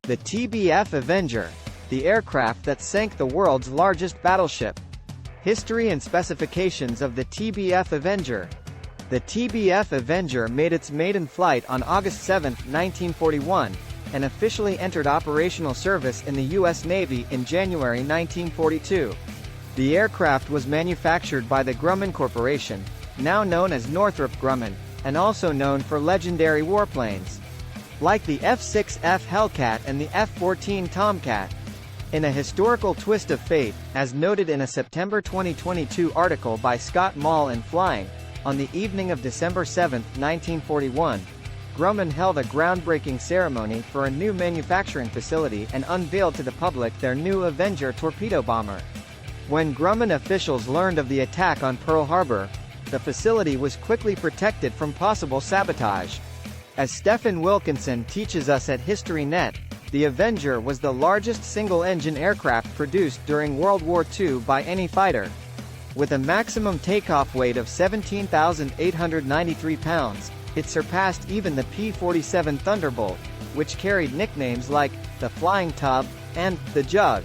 The TBF Avenger, the aircraft that sank the world's largest battleship. History and specifications of the TBF Avenger. The TBF Avenger made its maiden flight on August 7, 1941, and officially entered operational service in the U.S. Navy in January 1942. The aircraft was manufactured by the Grumman Corporation, now known as Northrop Grumman, and also known for legendary warplanes like the F-6F Hellcat and the F-14 Tomcat. In a historical twist of fate, as noted in a September 2022 article by Scott Mall in Flying, on the evening of December 7, 1941, Grumman held a groundbreaking ceremony for a new manufacturing facility and unveiled to the public their new Avenger torpedo bomber. When Grumman officials learned of the attack on Pearl Harbor, the facility was quickly protected from possible sabotage. As Stephen Wilkinson teaches us at HistoryNet, the Avenger was the largest single-engine aircraft produced during World War II by any fighter. With a maximum takeoff weight of 17,893 pounds, it surpassed even the P-47 Thunderbolt, which carried nicknames like the Flying Tub and the Jug.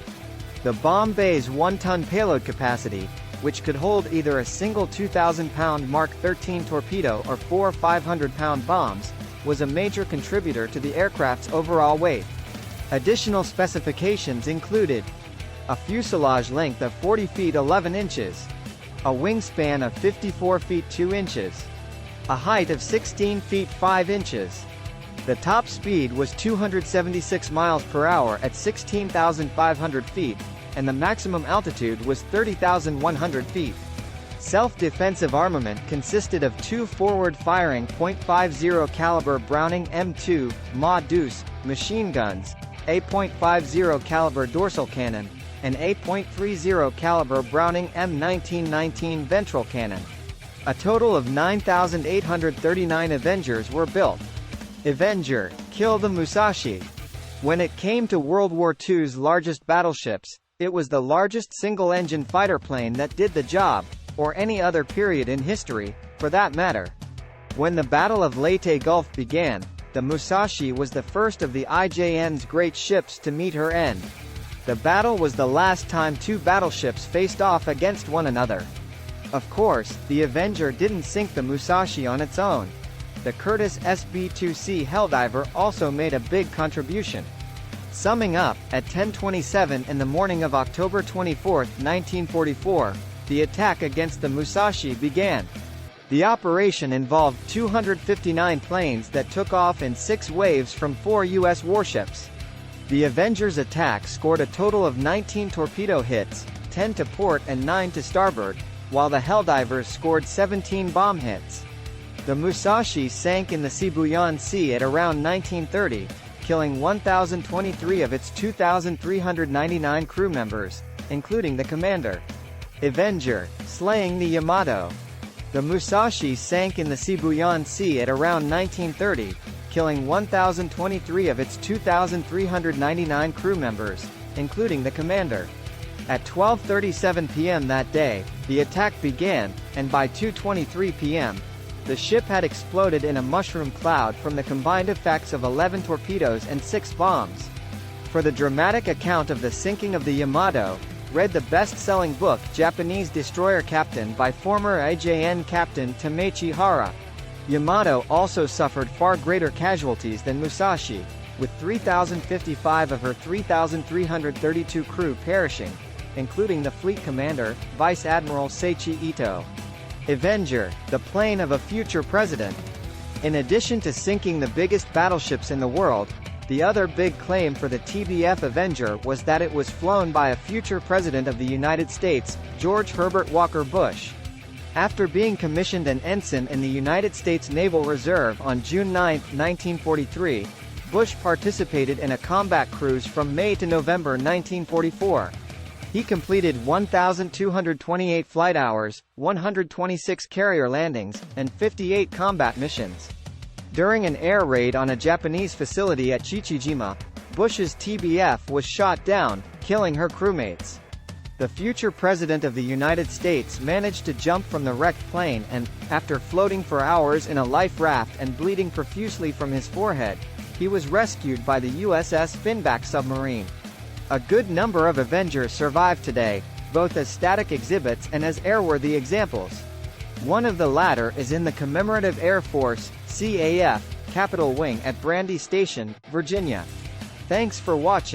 The bomb bay's 1-ton payload capacity, which could hold either a single 2,000-pound Mark 13 torpedo or 4 500-pound bombs, was a major contributor to the aircraft's overall weight. Additional specifications included a fuselage length of 40 feet 11 inches, a wingspan of 54 feet 2 inches, a height of 16 feet 5 inches. The top speed was 276 miles per hour at 16,500 feet, and the maximum altitude was 30,100 feet. Self-defensive armament consisted of two forward-firing .50 caliber Browning M2 Ma Deuce machine guns, a .50 caliber dorsal cannon, and a .30 caliber Browning M1919 ventral cannon. A total of 9,839 Avengers were built. Avenger, kill the Musashi. When it came to World War II's largest battleships, it was the largest single-engine fighter plane that did the job, or any other period in history, for that matter. When the Battle of Leyte Gulf began, the Musashi was the first of the IJN's great ships to meet her end. The battle was the last time two battleships faced off against one another. Of course, the Avenger didn't sink the Musashi on its own. The Curtiss SB-2C Helldiver also made a big contribution. Summing up, at 10:27 in the morning of October 24, 1944, the attack against the Musashi began. The operation involved 259 planes that took off in 6 waves from 4 U.S. warships. The Avenger's attack scored a total of 19 torpedo hits, 10 to port and 9 to starboard, while the Helldivers scored 17 bomb hits. The Musashi sank in the Sibuyan Sea at around 1930, killing 1,023 of its 2,399 crew members, including the commander. Avenger, slaying the Yamato. The Musashi sank in the Sibuyan Sea at around 1930, killing 1,023 of its 2,399 crew members, including the commander. At 12:37 p.m. that day, the attack began, and by 2:23 p.m., the ship had exploded in a mushroom cloud from the combined effects of 11 torpedoes and 6 bombs. For the dramatic account of the sinking of the Yamato, read the best-selling book Japanese Destroyer Captain by former IJN Captain Tamechi Hara. Yamato also suffered far greater casualties than Musashi, with 3,055 of her 3,332 crew perishing, including the fleet commander, Vice Admiral Seiichi Ito. Avenger, the plane of a future president. In addition to sinking the biggest battleships in the world, the other big claim for the TBF Avenger was that it was flown by a future president of the United States, George Herbert Walker Bush. After being commissioned an ensign in the United States Naval Reserve on June 9, 1943, Bush participated in a combat cruise from May to November 1944. He completed 1,228 flight hours, 126 carrier landings, and 58 combat missions. During an air raid on a Japanese facility at Chichijima, Bush's TBF was shot down, killing her crewmates. The future President of the United States managed to jump from the wrecked plane and, after floating for hours in a life raft and bleeding profusely from his forehead, He was rescued by the USS Finback submarine. A good number of Avengers survive today, both as static exhibits and as airworthy examples. One of the latter is in the Commemorative Air Force, CAF, Capitol Wing at Brandy Station, Virginia. Thanks for watching.